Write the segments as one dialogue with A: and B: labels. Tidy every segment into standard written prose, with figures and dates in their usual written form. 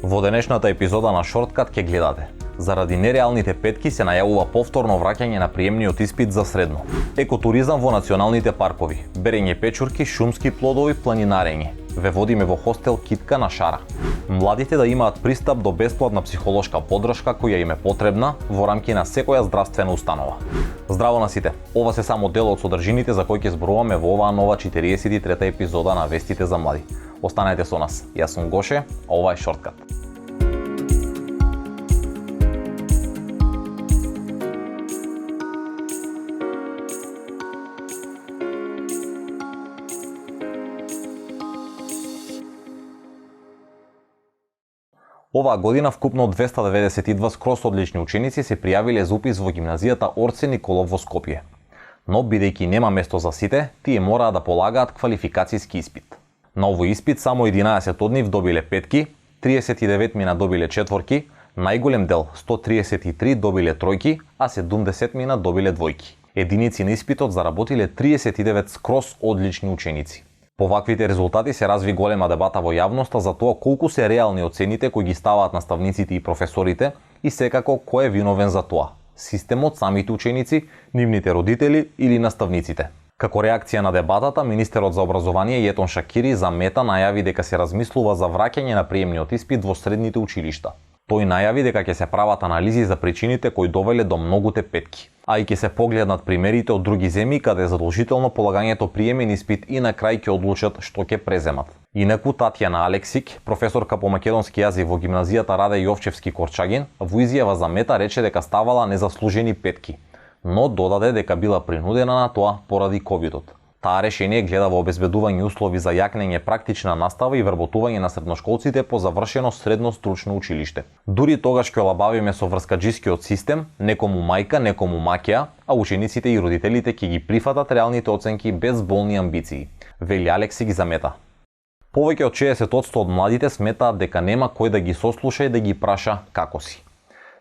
A: Во денешната епизода на Шорткат ќе гледате. Заради нереалните петки се најавува повторно враќање на приемниот испит за средно. Екотуризам во националните паркови, берење печурки, шумски плодови, планинарење. Ве водиме во хостел Китка на Шара. Младите да имаат пристап до бесплатна психолошка поддршка која им е потребна во рамки на секоја здравствена установа. Здраво на сите! Ова се само дел од содржините за кои ќе зборуваме во оваа нова 43-та епизода на Вестите за млади. Останете со нас. Јас сум Гоше, а ова е Шорткат. Оваа година вкупно 292 скрос одлични ученици се пријавиле за упис во гимназијата Орце Николов во Скопје. Но бидејќи нема место за сите, тие мораа да полагаат квалификацијски испит. На овој испит само 11 од нив добиле петки, 39 мина добиле четворки, најголем дел 133 добиле тројки, а 70 мина добиле двојки. Единици на испитот заработиле 39 скрос одлични ученици. По ваквите резултати се разви голема дебата во јавноста за тоа колку се реални оцените кои ги ставаат наставниците и професорите и секако кој е виновен за тоа. Системот, самите ученици, нивните родители или наставниците. Како реакција на дебатата, министерот за образование Јетон Шакири за Мета најави дека се размислува за враќање на приемниот испит во средните училишта. Тој најави дека ќе се прават анализи за причините кои довеле до многуте петки, а и ќе се погледнат примерите од други земји каде е задолжително полагањето приемен испит и на крај ќе одлучат што ќе преземат. Инаку Татјана Алексик, професорка по македонски јазик во гимназијата Раде Јовчевски Корчагин, во изјава за Мета рече дека ставала незаслужени петки, но додаде дека била принудена на тоа поради ковидот. Таа решение гледа во обезбедување услови за јакнење практична настава и вработување на средношколците по завршено средно стручно училиште. Дури тогаш кога лабавиме со врскаџискиот систем, некому мајка, некому маќа, а учениците и родителите ќе ги прифатат реалните оценки без болни амбиции, вели Алексик за Мета. Повеќе од 60% од младите сметаат дека нема кој да ги сослуша и да ги праша како си.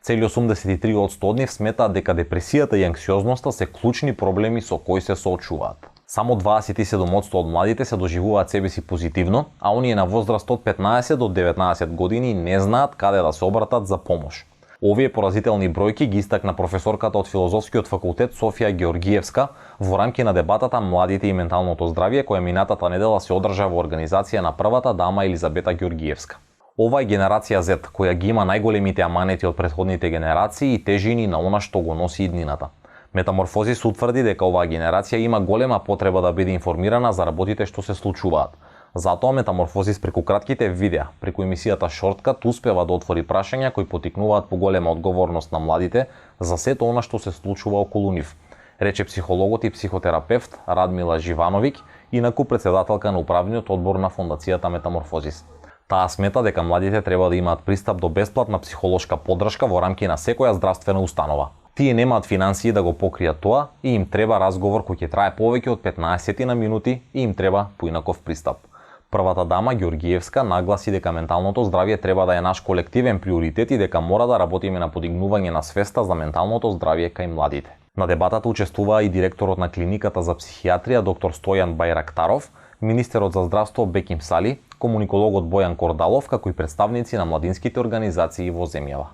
A: Цели 83% од нив сметаат дека депресијата и анксиозноста се клучни проблеми со кои се соочуваат. Само 27% од младите се доживуваат себе си позитивно, а оние на возраст од 15 до 19 години не знаат каде да се обратат за помош. Овие поразителни бројки ги истакна професорката од Филозофскиот факултет Софија Георгиевска во рамки на дебатата Младите и менталното здравје која минатата недела се одржа во организација на првата дама Елизабета Георгиевска. Ова е генерација Z, која ги има најголемите аманети од претходните генерации и тежини на она што го носи иднината. Метаморфозис утврди дека оваа генерација има голема потреба да биде информирана за работите што се случуваат. Затоа Метаморфозис преку кратките видеа, преку емисијата Шорткат успева да отвори прашања кои потикнуваат поголема одговорност на младите за сето она што се случува околу нив, рече психологот и психотерапевт Радмила Живановиќ, инаку председателка на управниот одбор на Фондацијата Метаморфозис. Таа смета дека младите треба да имаат пристап до бесплатна психолошка поддршка во рамки на секоја здравствена установа. Тие немаат финансии да го покријат тоа и им треба разговор кој ќе трае повеќе од 15 на минути и им треба поинаков пристап. Првата дама Георгиевска нагласи дека менталното здравје треба да е наш колективен приоритет и дека мора да работиме на подигнување на свеста за менталното здравје кај младите. На дебатата учествуваа и директорот на клиниката за психијатрија доктор Стојан Бајрактаров, министерот за здравство Беким Сали, комуникологот Бојан Кордалов, како и представници на младинските организации во земјава.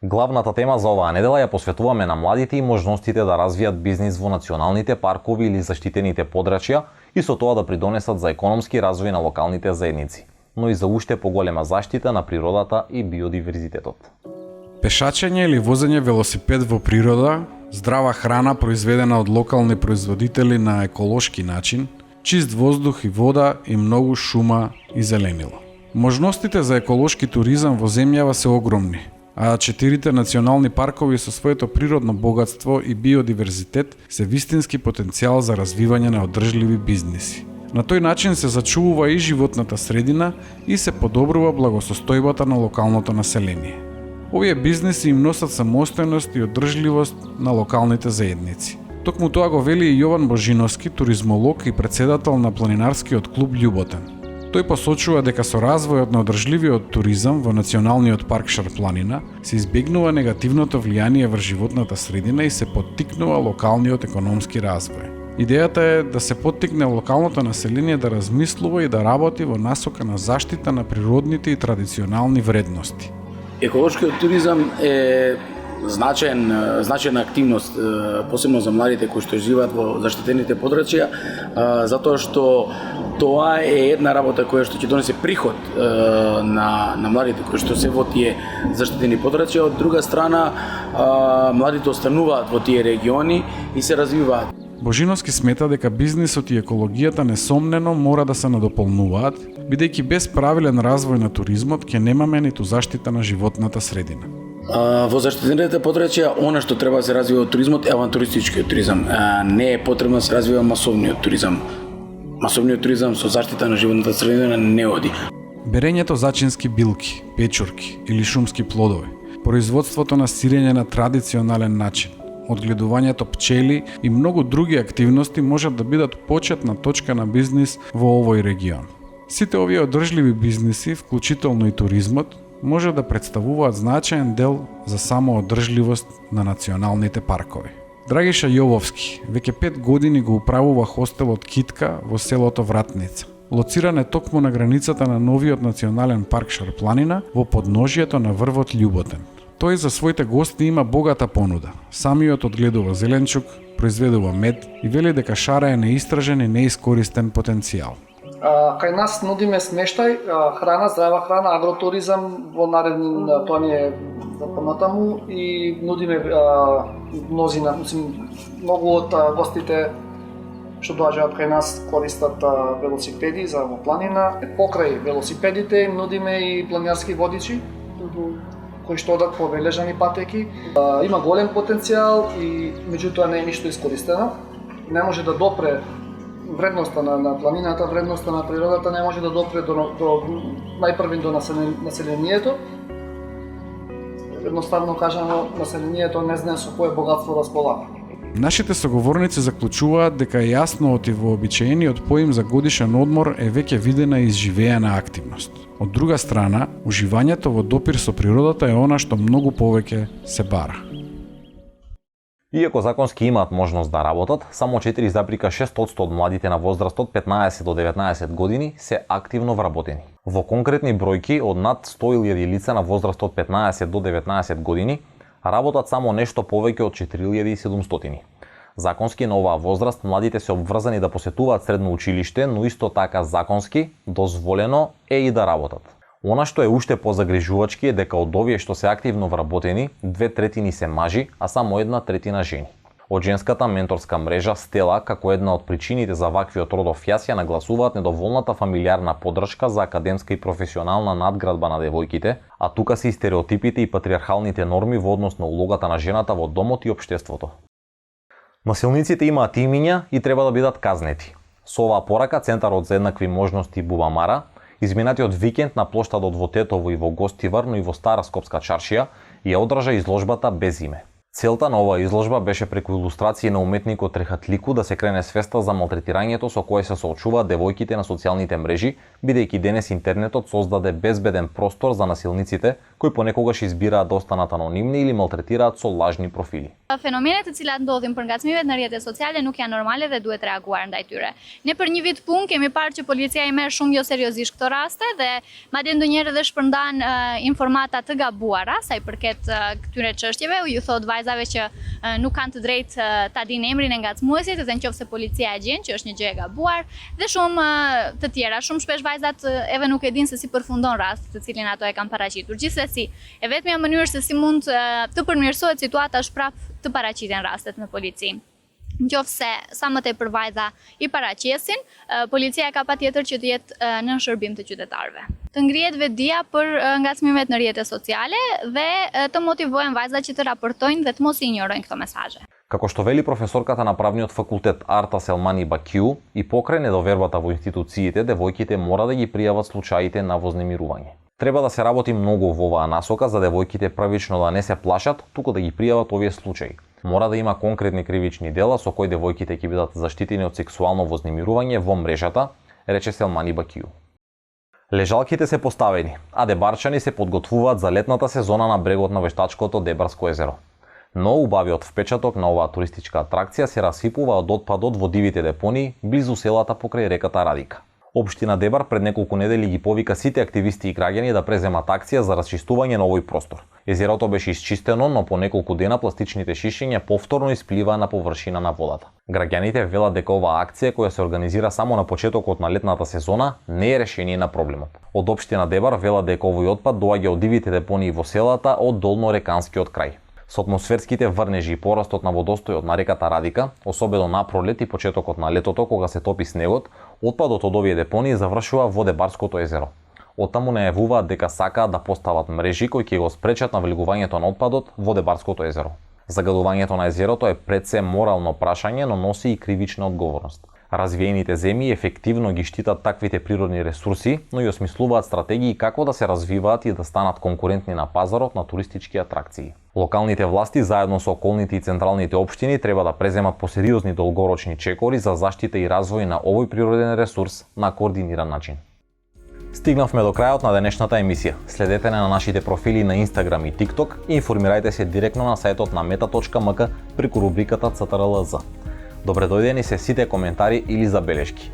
A: Главната тема за оваа недела ја посветуваме на младите и можностите да развијат бизнис во националните паркови или заштитените подрачја и со тоа да придонесат за економски развој на локалните заедници, но и за уште поголема заштита на природата и биодиверзитетот.
B: Пешачење или возење велосипед во природа, здрава храна произведена од локални производители на еколошки начин, чист воздух и вода и многу шума и зеленило. Можностите за еколошки туризам во земјава се огромни, а 4 национални паркови со своето природно богатство и биодиверзитет се вистински потенцијал за развивање на одржливи бизниси. На тој начин се зачувува и животната средина и се подобрува благосостојбата на локалното население. Овие бизниси им носат самостојност и одржливост на локалните заедници. Токму тоа го вели и Јован Божиновски, туризмолог и председател на планинарскиот клуб Љуботен. Тој посочува дека со развојот на одржливиот туризам во националниот парк Шарпланина се избегнува негативното влијание врз животната средина и се поттикнува локалниот економски развој. Идејата е да се поттикне локалното население да размислува и да работи во насока на заштита на природните и традиционални вредности.
C: Еколошкиот туризам е значајна активност, посебно за младите кои што живеат во заштитените подрачја, затоа што тоа е една работа која што ќе донесе приход на младите кои што се во тие заштитени подрачја. Од друга страна, младите остануваат во тие региони и се развиваат.
B: Божиновски смета дека бизнисот и екологијата несомнено мора да се надополнуваат, бидејќи без правилен развој на туризмот ќе немаме ниту заштита на животната средина.
C: Во заштитените подрачја, она што треба да се развива од туризмот е авантуристичкиот туризам. Не е потребно да се развива масовниот туризам. Масовниот туризам со заштита на животната средина не оди.
B: Берењето зачински билки, печурки или шумски плодови, производството на сирење на традиционален начин, одгледувањето пчели и многу други активности можат да бидат почетна точка на бизнис во овој регион. Сите овие одржливи бизниси, вклучително и туризмот, може да представуваат значаен дел за самоодржливост на националните паркови. Драгиша Јововски веќе 5 години го управува хостелот Китка во селото Вратница. Лоциран е токму на границата на новиот национален парк Шарпланина во подножието на врвот Љуботен. Тој за своите гости има богата понуда. Самиот одгледува зеленчук, произведува мед и вели дека Шара е неистражен и неискористен потенцијал.
D: Кај нас нудиме смештај, храна, здрава храна, агротуризам во наредни, тоа ни е за понатаму и нудиме мнозина, многу од гостите што доаѓаат кај нас користат велосипеди за во планина. Покрај велосипедите нудиме и планинарски водичи, кои што одат по вележани патеки. Има голем потенцијал и меѓутоа не е ништо искористено. Не може да допре вредноста на планината, вредноста на природата не може да допре до најпрвин до населението. Едноставно кажано, населението не знае со кое богатство располага.
B: Нашите соговорници заклучуваат дека е јасно од и вообичаениот поим за годишен одмор е веќе видена и изживеана активност. Од друга страна, уживањето во допир со природата е она што многу повеќе се бара.
A: Иако законски имаат можност да работат, само 4,6% од младите на возраст од 15 до 19 години се активно вработени. Во конкретни бројки, од над 100.000 лица на возраст од 15 до 19 години, работат само нешто повеќе од 4.700. Законски на оваа возраст младите се обврзани да посетуваат средно училиште, но исто така законски дозволено е и да работат. Она што е уште позагрижувачки е дека од овие што се активно вработени, 2/3 се мажи, а само 1/3 жени. Од женската менторска мрежа Стела, како една од причините за ваквиот родов јас, ја нагласуваат недоволната фамилиарна поддршка за академска и професионална надградба на девојките, а тука се и стереотипите и патриархалните норми во однос на улогата на жената во домот и општеството. Насилниците имаат имиња и треба да бидат казнети. Со оваа порака Центарот за еднакви можности Бубамара изминатиот викенд на плоштадот во Тетово и во Гостивар, но и во Стара Скопска чаршија, ја одржа изложбата без име. Целта на оваа изложба беше преку илустрации на уметникот Рехатлику да се крене свеста за малтретирањето со кое се соочуваат девојките на социјалните мрежи, бидејќи денес интернетот создаде безбеден простор за насилниците, кои понекогаш избираат да останат анонимни или малтретираат со лажни профили.
E: Феноменet të cilat ndodhin për ngacmimet në rrjetet sociale nuk janë normale dhe duhet reaguar ndaj tyre. Ne për një vit punë kemi parë që policia i merr shumë jo seriozisht këto raste dhe madje ndonjëherë edhe shpërndan informata të gabuara sa i përket këtyre çështjeve, ju thot vajzave që nuk kanë të drejtë ta dinë emrin e ngacmuesit dhe nëse policia e gjen që është një gjë e gabuar dhe shumë të tjera. Shumë shpesh vajzat edhe nuk e dinë se si përfundon rasti të cilin ato e kanë paraqitur. Gjithsesi, e vetmja mënyrë se si mund të përmirësohet situata është prapë të paraqiten rastet në polici. Nëse sa më tepër vajza i paraqesin, policia ka patjetër që të jetë në shërbim të qytetarëve. Të ngrihet vetdia për ngacmimet në rrjete sociale dhe të motivojnë vajzat që të raportojnë dhe të mos i injorojnë këto mesazhe.
A: Како што вели професорката на правниот факултет Арта Селмани Бакиу, и покрај недовербата во институциите, девојките мора да ги пријават случаите на вознемирување. Треба да се работи многу во оваа насока за девојките првично да не се плашат, туку да ги пријават овие случаи. Мора да има конкретни кривични дела со кои девојките ќе бидат заштитени од сексуално вознемирување во мрежата, рече Селмани Бакиу. Лежалките се поставени, а дебарчани се подготвуваат за летната сезона на брегот на вештачкото Дебарско езеро. Но убавиот впечаток на оваа туристичка атракција се расипува од отпадот во дивите депонии близу селата покрај реката Радика. Општина Дебар пред неколку недели ги повика сите активисти и граѓани да преземат акција за расчистување на овој простор. Езерото беше исчистено, но по неколку дена пластичните шишиња повторно испливаа на површина на водата. Граѓаните велат дека оваа акција, која се организира само на почетокот на летната сезона, не е решение на проблемот. Од општина Дебар велат дека овој отпад доаѓа од дивите депонии во селата од долнореканскиот крај. Со атмосферските врнежи и порастот на водостојот на реката Радика, особено на пролет и почетокот на летото кога се топи снегот, отпадот од овие депонии завршува во Дебарското езеро. Оттаму најавуваат дека сакаат да постават мрежи кои ќе го спречат навлегувањето на отпадот во Дебарското езеро. Загадувањето на езерото е пред се морално прашање, но носи и кривична одговорност. Развиените земји ефективно ги штитат таквите природни ресурси, но и осмислуваат стратегии како да се развиваат и да станат конкурентни на пазарот на туристички атракции. Локалните власти заедно со околните и централните општини треба да преземат посериозни долгорочни чекори за заштита и развој на овој природен ресурс на координиран начин. Стигнавме до крајот на денешната емисија. Следете на нашите профили на Instagram и TikTok и информирајте се директно на сајтот на meta.mk преку рубриката CTRL-Z. Добре дојдени се сите коментари или забелешки.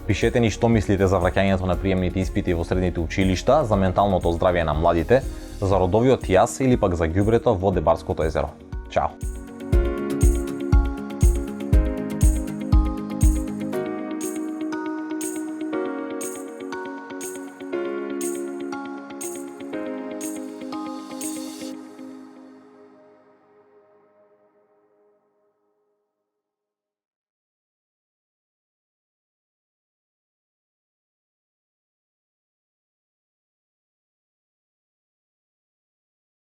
A: Пишете ни што мислите за враќањето на приемните испити во средните училишта, за менталното здравје на младите, за родовиот јас или пак за ѓубрето во Дебарското езеро. Чао!